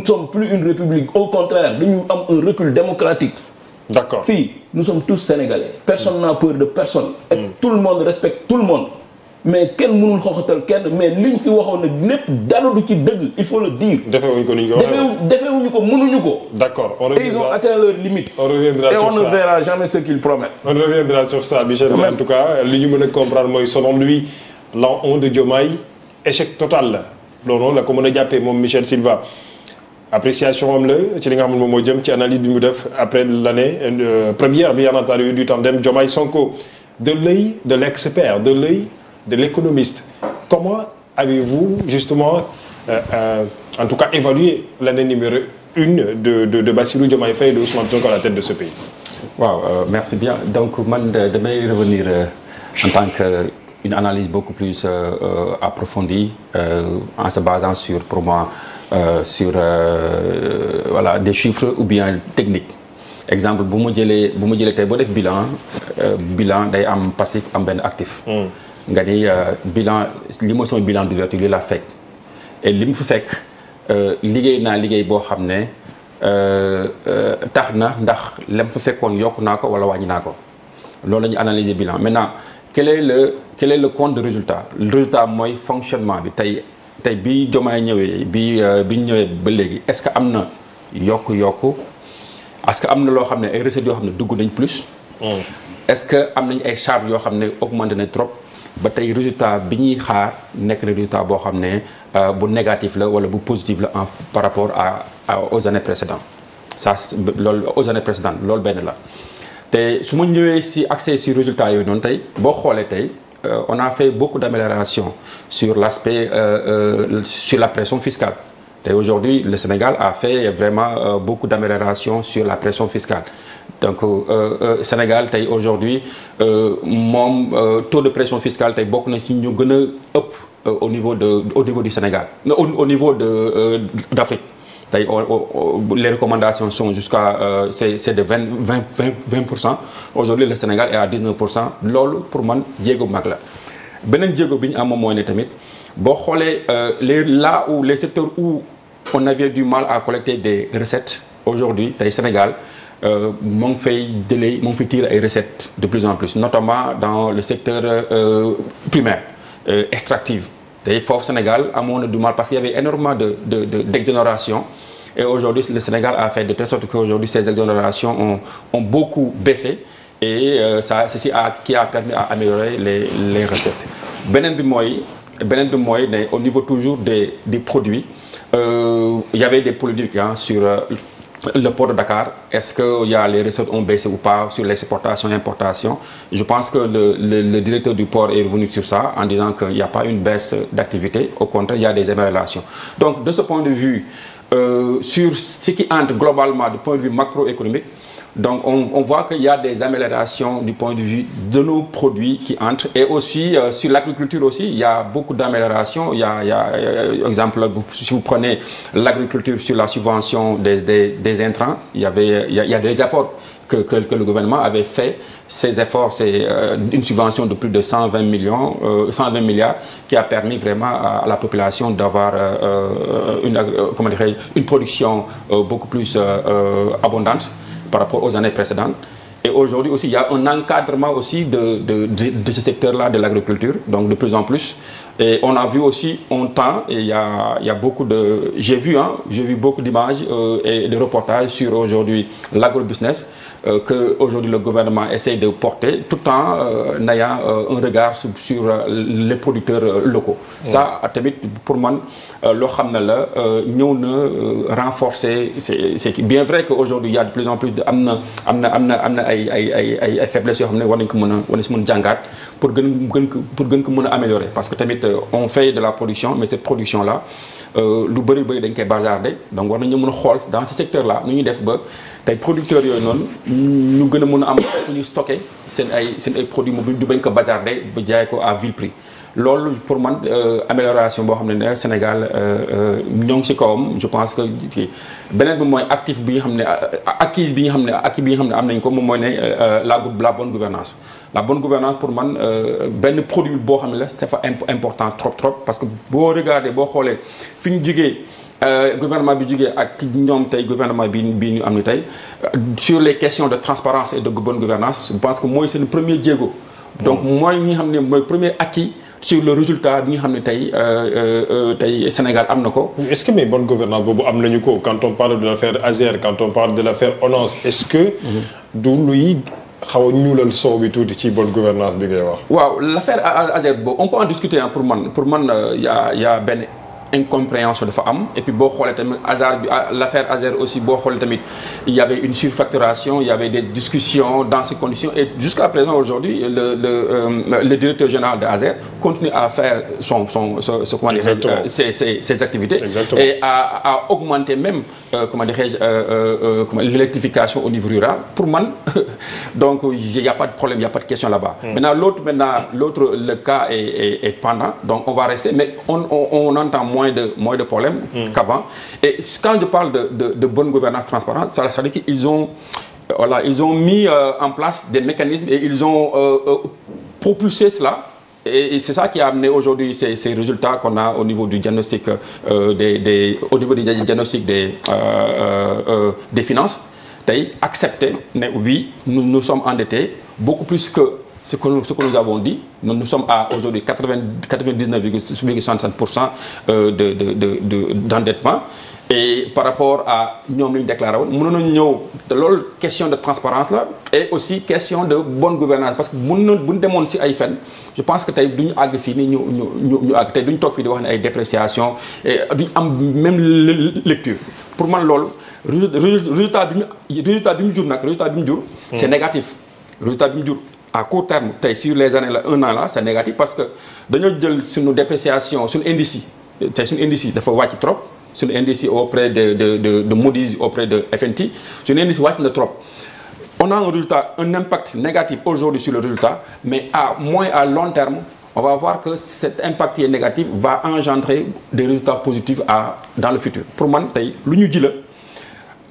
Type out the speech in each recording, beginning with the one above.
sommes plus une république, au contraire dañu am un recul démocratique. D'accord. Fii nous sommes tous sénégalais, personne n'a peur de personne. Et tout le monde respecte tout le monde. mais kenn mënul xoxatal kenn mais liñ fi waxoon nag lépp dara du ci dëgg il faut le dire. defewuñu ko ni ñu ko waxee defewuñu ko mënuñu ko. d'accord on reviendra et ils ont atteint leur limite. on reviendra sur ça et on ne verra jamais ce qu'ils promettent. on reviendra sur ça Michel. Mais en tout cas li ñu mën a comprendre mooy selon lui l'an 1 de Diomaye échec total la loolu la ko mën a jàppee moom Michel Silva. appréciation am la ci li nga xam ne moom moo jëm ci analyse bi mu def après l'année première bien entendu du tandem Diomaye Sonko de l'œil de l'expert de l'œil de l'économiste. Comment avez-vous justement en tout cas évalué l'année numéro 1 de Bassirou Diomaye Faye et de Ousmane Sonko à la tête de ce pays? Waaw merci bien donc man damay revenir en tant que une analyse beaucoup plus approfondie en se basant sur pour moi sur voilà des chiffres ou bien techniques. Exemple bu ma jëlee tey boo def bilan day am passif am benn actif. nga ni bilan li ma sama bilan d'ouverture li la fekk et li mu fi fekk liggéey naa liggéey boo xam ne tax na ndax lem fa fekkoon yokk naa ko wala wàññi naa ko loolu la ñu analyser bilan maintenant quel est le compte de résultat le résultat mooy fonctionnement bi tey bi Diomaye ñëwee bi ñu ñëwee ba léegi est-ce que am na yokku est-ce que am na loo xam ne ay recettes yoo xam ne dugg nañ plus est-ce que am nañ ay charges yoo xam ne augmenté na trop ba tey résultat bi ñuy xaar nekk na résultat boo xam ne bu négatif la wala bu positif la par rapport aux années précédentes ça loolu aux années précédentes loolu benn la te su ma ñëwee si accès si résultats yooyu noonu tey boo xoolee tey on a fait beaucoup d'améliorations sur l'aspect sur la pression fiscale te aujourd'hui le Sénégal a fait vraiment beaucoup d'améliorations sur la pression fiscale donc Sénégal tey aujourd'hui moom taux de pression fiscale tey bokk na si ñu gën a ëpp au niveau du Sénégal au niveau d'Afrique tey les recommandations sont jusqu'à c'est de 20%. Aujourd'hui le Sénégal est à 19%. loolu pour man jéego mag la beneen jéego bi ñu am moom mooy ne tamit boo xoolee les secteurs où on avait du mal à collecter des recettes aujourd'hui tey Sénégal moo ngi fay tirer ay recettes de plus en plus notamment dans le secteur primaire extractif tey foofu Sénégal amoon na du mal parce qu'il y avait énormément d'exonérations et aujourd'hui le Sénégal a fait de telle sorte qu'aujourd'hui ces exonérations ont beaucoup baissé et ceci qui a permis à améliorer les recettes beneen bi mooy ne au niveau toujours des produits il y avait des polémiques sur le port de Dakar, est-ce que les recettes ont baissé ou pas sur l'exportation et l'importation? Je pense que le directeur du port est revenu sur ça en disant qu'il n'y a pas une baisse d'activité. Au contraire, il y a des améliorations. Donc, de ce point de vue, sur ce qui entre globalement du point de vue macroéconomique, donc on voit qu'il y a des améliorations du point de vue de nos produits qui entrent et aussi sur l'agriculture aussi il y a beaucoup d'améliorations il y a exemple si vous prenez l'agriculture sur la subvention des intrants il y a des efforts que le gouvernement avait fait ces efforts c'est une subvention de plus de 120 milliards qui a permis vraiment à la population d'avoir une production beaucoup plus abondante par rapport aux années précédentes. Et aujourd'hui aussi, il y a un encadrement aussi de ce secteur-là de l'agriculture, donc de plus en plus. Et on a vu aussi un temps, et il y a beaucoup de... J'ai vu beaucoup d'images et de reportages sur aujourd'hui l'agrobusiness que aujourd'hui le gouvernement essaie de porter tout en ayant un regard sur les producteurs locaux. Ça, tamit pour moi, loo xam ne la ñëw na renforcer c'est bien vrai que aujourd'hui il y a de plus en plus de am na ay faiblesses yoo xam ne war nañ ko mën a jàngaat pour gën ko mën a améliorer parce que tamit on fait de la production mais cette production là lu bëri dañ koy bazarder donc war nañu mën a xool dans ce secteur là nu ñuy def ba tey producteurs yooyu noonu ñu gën a mën a am fu ñuy stocker seen ay produits mobiles du bañ ko bazarder ba jaay ko à vil prix loolu pour man amélioration boo xam ne Sénégal ñoo ngi ci kawam je pense que fii beneen bi mooy acquis bi nga xam ne am nañ ko moom mooy ne la bonne gouvernance la bonne gouvernance pour man benn produit boo xam ne la c'est fa important trop parce que boo regardé boo xoolee fi ñu jógee gouvernement bi jógee ak ñoom tey gouvernement bi ñu am ni tey sur les questions de transparence et de bonne gouvernance je pense que mooy seen premier jéego donc mooy ñi nga xam ne mooy premier acquis sur le résultat bi nga xam ne tey Sénégal am na ko. est-ce que mais bonne gouvernance boobu am nañu ko quand on parle de l'affaire Azer quand on parle de l'affaire ONAS est-ce que du luy xaw a ñuulal soow bi tuuti ci bonne gouvernance bi ngay wax. waaw l'affaire Azer boobu on peut en discuter pour man y a benn incompréhension dafa am et puis boo xoolee tamit Azer bi l'affaire Azer aussi boo xoolee tamit il y avait une surfacturation il y avait des discussions dans ces conditions et jusqu'à présent aujourd'hui le directeur général de Azer continue à faire ses activités. Exactement. Et à augmenter même l'électrification au niveau rural pour man donc il y a pas de problème il y a pas de question là-bas. Maintenant l'autre le cas est pendant donc on va rester mais on entend moins de problèmes qu'avant. Et quand je parle de bonne gouvernance transparente, ça veut dire qu'ils ont mis en place des mécanismes et ils ont propulsé cela. Et c'est ça qui a amené aujourd'hui ces résultats qu'on a au niveau du diagnostic au niveau du diagnostic des finances. Tey accepté mais oui nous sommes endettés beaucoup plus que ce que nous avons dit nous sommes à aujourd'hui 99,67% d'endettement et par rapport à ñoom li ñu déclaré woon mënoon nañu ñëw te loolu question de transparence la et aussi question de bonne gouvernance parce que bu ñu demoon ci ay fen je pense que tey du ñu àgg fii ni ñu àgg tey du ñu toog fii di wax ne ay dépréciation et duñu am même lecture pour man loolu résultat bi mu jur c'est négatif résultat bi mu jur à court terme tey sur les années là 1 an là c'est négatif parce que dañoo jël suñu dépréciation suñu indice tey suñu indice dafa wàcc trop suñu indice auprès de Moody's auprès de FNT suñu indice wàcc na trop on a un impact négatif aujourd'hui sur le résultat mais à long terme on va voir que cet impact qui est négatif va engendrer des résultats positifs dans le futur pour man tey lu ñu ji la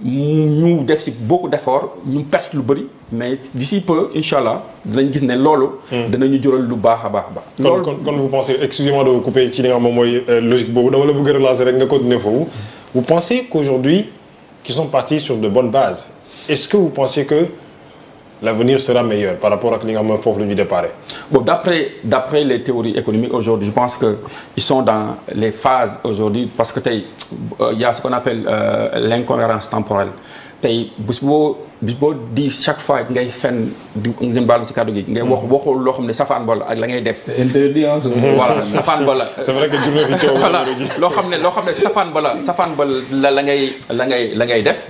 ñu def ci beaucoup d'efforts ñu perte lu bëri mais d'ici peu inchallah dinañ gis ne loolu. danañu jural lu baax a baax. loolu kon vous pensez excusez-moi de vous couper ci li nga xam moom mooy logique boobu dama la bëgg a relancer rek nga continuer foofu. vous pensez qu'aujourd'hui qu'ils sont partis sur de bonnes bases est-ce que vous pensez que l'avenir sera meilleur par rapport ak li nga xam ne foofu la ñuy déparé. Bon, d'après les théories économiques aujourd'hui je pense que ils sont dans les phases aujourd'hui parce que tey il y a ce qu'on appelle l'incohérence temporelle tey bis boo di chaque fois ngay fen di ngeen baal ci kàddu gi ngay waxul loo xam ne safaan ba la ak la ngay def. c'est interdit voilà safaan ba la. c'est vrai que journée bi coow voilà loo xam ne safaan ba la ngay def.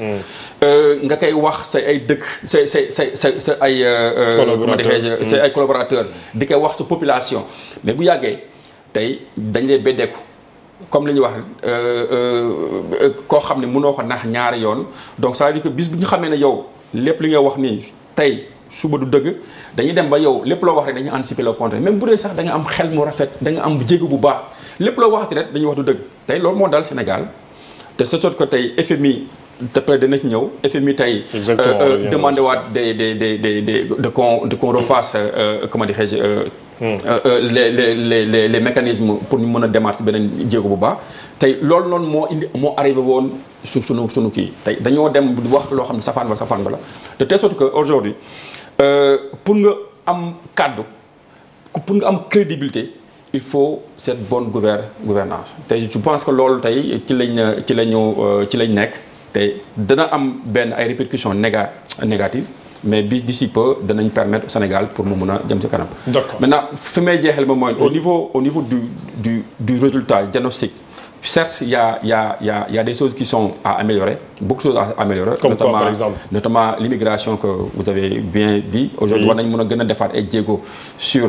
nga koy wax sa ay dëkk sa ay. sa ay collaborateurs di koy wax sa population mais bu yàggee tey dañ lay beddeeku comme li ñuy wax koo xam ne mënoo ko nax ñaari yoon donc ça veut dire que bis bu ñu xamee ne yow lépp li nga wax nii tey suba du dëgg dañuy dem ba yow lépp loo wax rek dañuy anticiper le contraire même bu dee sax da nga am xel mu rafet da nga am jéego bu baax lépp loo waxati rek dañuy wax du dëgg tey loolu moo dal Sénégal te ce sorte que tey FMI te peut dana ci ñëw FMI tey demandé waat qu'on refasse comment dirais-je les mécanismes pour ñu mën a démarrer beneen jéego bu baax tey loolu noonu moo arrivé woon sunu kii tey dañoo dem di wax loo xam ne safaan ba la de telle sorte que aujourd'hui pour nga am kàddu pour nga am crédibilité il faut cette bonne gouvernance tey je pense que loolu tey ci lañ nekk te dana am benn ay répercussions négatives mais bi d'ici peu danañ permettre au Sénégal pour mu mun a jëm ci kanam. D'accord. Maintenant fi may jeexal ma mooy au niveau du résultat diagnostic certes il y a des choses qui sont à améliorer beaucoup de choses à améliorer. Comme notamment, quoi par exemple? Notamment l'immigration que vous avez bien dit. Aujourd'hui war nañ mën a gën a defaat ay jéego sur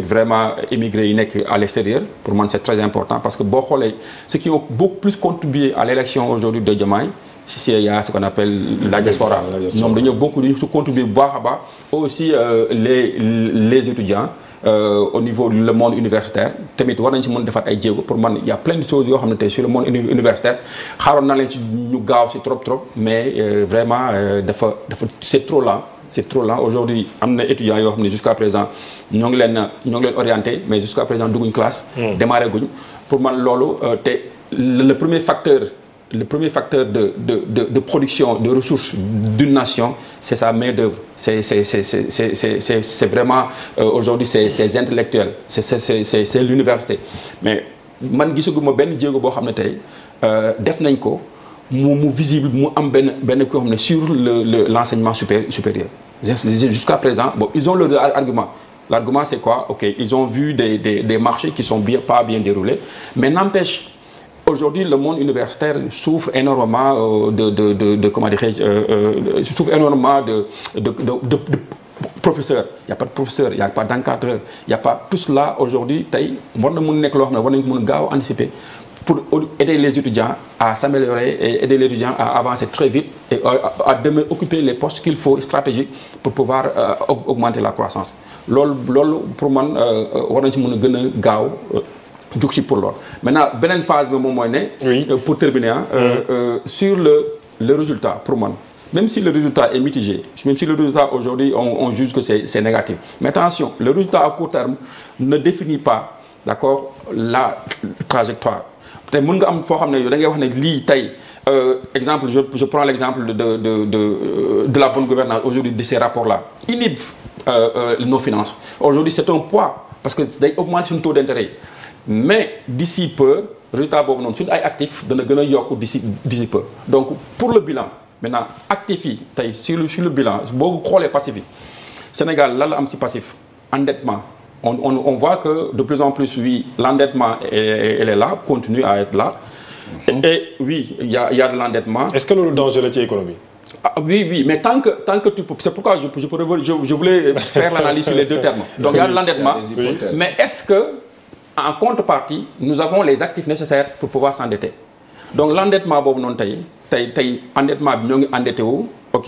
vraiment immigrés yi nekk à l'extérieur pour man c'est très important parce que boo xoolee ceux qui ont beaucoup plus contribué à l'élection aujourd'hui de Diomaye si il y a ce qu'on appelle la diaspora ñoom dañoo dañu contribuer bu baax a baax aussi les étudiants au niveau du monde universitaire tamit war nañ ci mën defaat ay jéego pour man il y a plein de choses yoo xam ne tey sur le monde universitaire xaaroon na leen ci ñu gaaw ci trop mais vraiment dafa c'est trop lent aujourd'hui am na étudiants yoo xam ne jusqu'à présent ñoo ngi leen orienté mais jusqu'à présent dugguñ classe démarré guñ pour man loolu te le premier facteur le premier facteur de production de ressources d'une nation, c'est sa main-d'œuvre. C'est vraiment aujourd'hui c'est intellectuel, c'est l'université. Mais man gisaguma benn jéego boo xam ne tey def nañ ko mu visible mu am benn koo xam ne sur l'enseignement supérieur. Jusqu'à présent, bon, ils ont leur argument. L'argument c'est quoi? Ok, ils ont vu des marchés qui sont pas bien déroulés, mais n'empêche. Aujourd'hui, le monde universitaire souffre énormément comment dirais-je, souffre énormément de professeurs. Il n'y a pas de professeurs, il n'y a pas d'encadreurs, il n'y a pas tout cela aujourd'hui. Tey war na mun nekk loo xam ne war nañu mun gaaw anticiper pour aider les étudiants à s'améliorer et aider les étudiants à avancer très vite et à demain occuper les postes qu'il faut stratégiques pour pouvoir augmenter la croissance. Loolu pour man war nañu ci mun a gën a gaaw. jug si pour loolu maintenant beneen phase bi moom mooy ne. pour terminer sur le résultat pour man même si le résultat est mitigé même si le résultat aujourd'hui on juge que c'est négatif mais attention le résultat à court terme ne définit pas d'accord la trajectoire tey mën nga am foo xam ne yow da ngay wax ne lii tey exemple je prends l'exemple de la bonne gouvernance aujourd'hui de ces rapports-là inhibe nos finances aujourd'hui c'est un poids parce que day augmenter suñu taux d'intérêt. Mais d'ici peu résultat boobu noonu suñu ay actifs dana gën a yokk d'ici peu donc pour le bilan maintenant actifs yi tey sur le bilan boo xoolee passif yi Sénégal lan la am ci passif endettement on voit que de plus en plus oui l'endettement elle est là continue à être là et oui il y a de l'endettement. Est-ce que loolu danger la ci économie? Ah, oui mais tant que tu peux c'est pourquoi je voulais faire l'analyse sur les deux termes donc il y a de l'endettement mais est-ce que en contrepartie nous avons les actifs nécessaires pour pouvoir s'endetter donc l'endettement boobu noonu tey endettement bi ñoo ngi endetté wu ok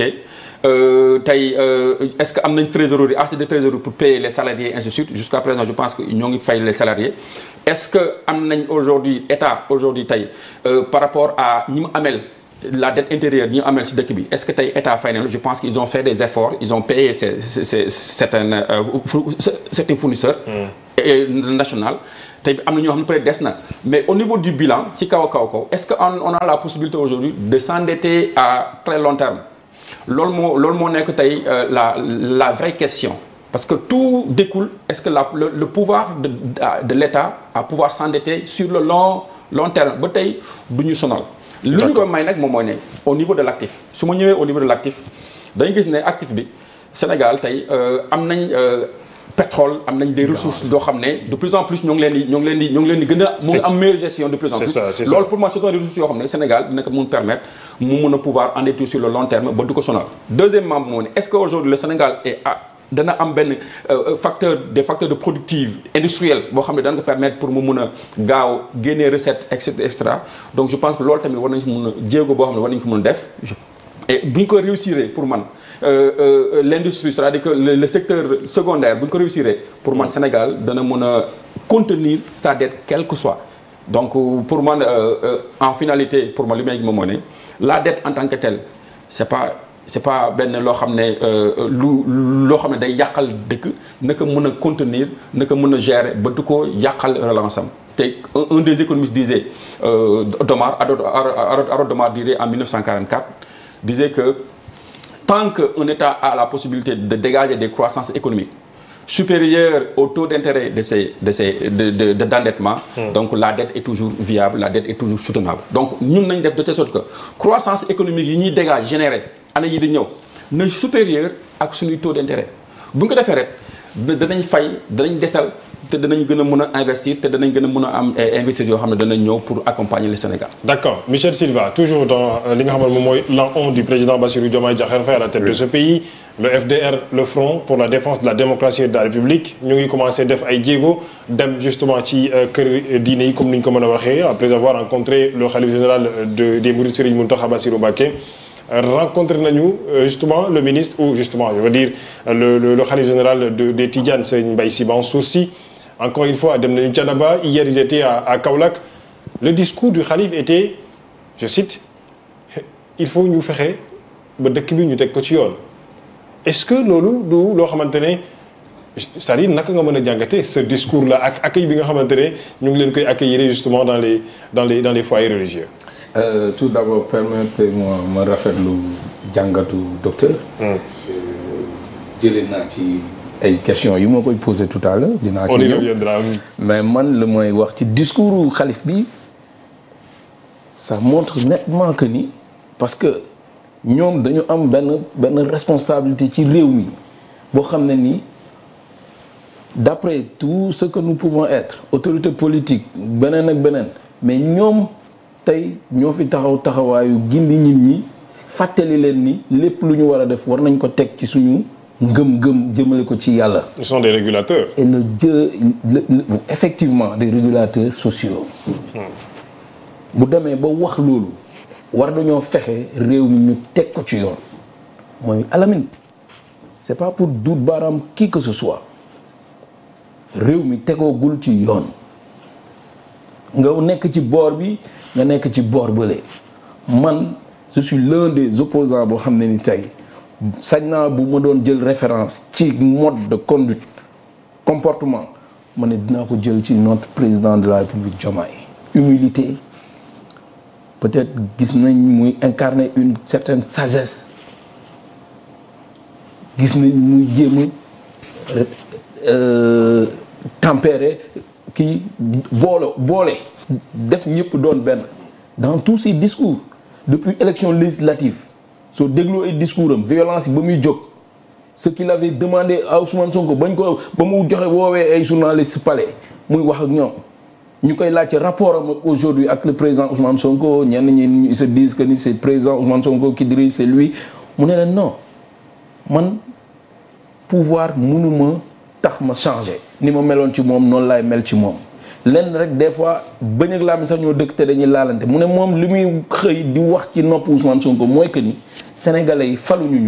est-ce que am nañ trésorerie assez de trésorerie pour payer les salariés ainsi de suite jusqu'à présent je pense que ñoo ngi fay les salariés est-ce que am nañ aujourd'hui état aujourd'hui tey par rapport à ñi mu amel la dette intérieure ñi mu amel ci dëkk bi est-ce que tey état fay na je pense qu'ils ont fait des efforts ils ont payé certains fournisseurs national tey am na ñoo xam ne peut-être des na mais au niveau du bilan ci kaw est-ce que on a la possibilité aujourd'hui de s'endetter à très long terme loolu moo nekk tey la vraie question parce que tout découle est-ce que le pouvoir de l'État à pouvoir s'endetter sur le long terme ba tey du ñu sonal lu ñu ko may nag moom mooy ne au niveau de l'actif su ma ñëwee au niveau de l'actif dañu gis ne actif bi Sénégal tey am nañ pétrole am nañ des ressources yoo xam ne de plus en plus ñoo ngi leen di gën a mu ngi am meilleure gestion de plus en plus loolu pour moi c'est une ressource yoo xam ne Sénégal dina ko mun permettre mu mun a pouvoir endetter sur le long terme ba du ko sonal deuxièmement moo ne est-ce que aujourd'hui le Sénégal dana am benn des facteurs de productive industrielle boo xam ne dana ko permettre pour mu mun a gaaw génnee recette extra donc je pense que loolu tamit war nañ si mun a jéego boo xam ne war nañ ko mun a def et bu ñu ko réussir pour man l'industrie c'est-à-dire que le secteur secondaire bu ñu ko réussir pour man Sénégal dana mën a contenir sa dette quel que soit donc pour man en finalité pour man li may moom moo ne la dette en tant que telle c'est pas benn loo xam ne loo xam ne day yàqal dëkk naka mën a contenir naka mën a gérer ba du ko yàqal relance am te un des économistes disait Harold Domar disait en 1944 disait que tant qu'un État a la possibilité de dégager des croissances économiques supérieures au taux d'intérêt d'endettement, donc la dette est toujours viable, la dette est toujours soutenable. Donc nous avons de telle sorte que croissance économique yi ñuy dégager générée année yi di ñëw na supérieur ak suñuy taux d'intérêt bu ñu ko defee rek danañ fay danañ desal te danañ gën a mën a investir te danañ gën a mën a am investir yoo xam ne danañ ñëw pour accompagner le Sénégal. D'accord. Michel Silva, toujours dans li nga xam ne moom mooy l'an 1 du président Bassirou Diomaye Diakhar Faye à la tête de ce pays le FDR le Front pour la défense de la démocratie et de la République ñu ngi commencé def ay jéego dem justement ci kër diine yi comme ni ñu ko mën a waxee après avoir rencontré le khalife général des Mourides Serigne Mountakha Bassirou Mbacké. Rencontré nañu justement le ministre ou justement je veux dire le khalife général des Tidianes Serigne Mbaye Sy Mansour Sy encore une fois dem nañu Thiénaba hier ils étaient à Kaolack le discours du khalife était je cite il faut ñu fexe ba dëkk bi ñu teg ko ci yoon est-ce que loolu du loo xamante ne c'est-à-dire naka nga mën a jàngatee ce discours là ak accueil bi nga xamante ne ñu ngi leen koy accueillir justement dans les foyers religieux. tout d'abord permettez-moi ma rafetlu jàngatu docteur. jëlee naa ci ay questions yu ma koy posé tout à l'heure dinaa si ñëw mais man la mooy wax ci discours xalif bi ça montre nettement que ni parce que ñoom dañu am benn responsabilité ci réew mi boo xam ne nii d'après tout ce que nous pouvons être autorité politique beneen ak beneen mais ñoom tey ñoo fi taxawaayu gindi nit ñi fàttali leen ni lépp lu ñu war a def war nañ ko teg ci suñu ngëm-ngëm jëmale ko ci yàlla. Ils sont des régulateurs. Et effectivement des régulateurs sociaux. bu demee ba wax loolu war nañoo fexe réew mi ñu teg ko ci yoon mooy Alamine c'est pas pour duut baaraam qui que ce soit réew mi tegoogul ci yoon nga nekk ci boor bi nga nekk ci boor bële man je suis l'un des opposants boo xam ne ni tey sañ naa bu ma doon jël référence ci mode de conduite comportement ma ne dinaa ko jël ci notre président de la République Diomaye humilité peut-être gis nañ muy incarner une certaine sagesse gis nañ muy jéem a tempérer kii boole def ñëpp doon benn dans tous ses discours depuis élection législative soo dégloo ay discours am violence yi ba muy jóg ce qu'il avait demandé à Ousmane Sonko bañ ko ba mu joxe woowee ay journalistes palais muy wax ak ñoom ñu koy laajte rapport am aujourd'hui ak le président Ousmane Sonko ñenn ñi ils se disent que ni c'est le président Ousmane Sonko qui dirige c'est lui mu ne leen non man pouvoir mënuma tax ma changer ni ma meloon ci moom noonu laay mel ci moom lenn rek des fois bañ ak laa sax ñoo dëkk te dañuy laalante mu ne moom li muy xëy di wax ci nopp Ousmane Sonko mooy que ni sénégalais yi faluñu ñu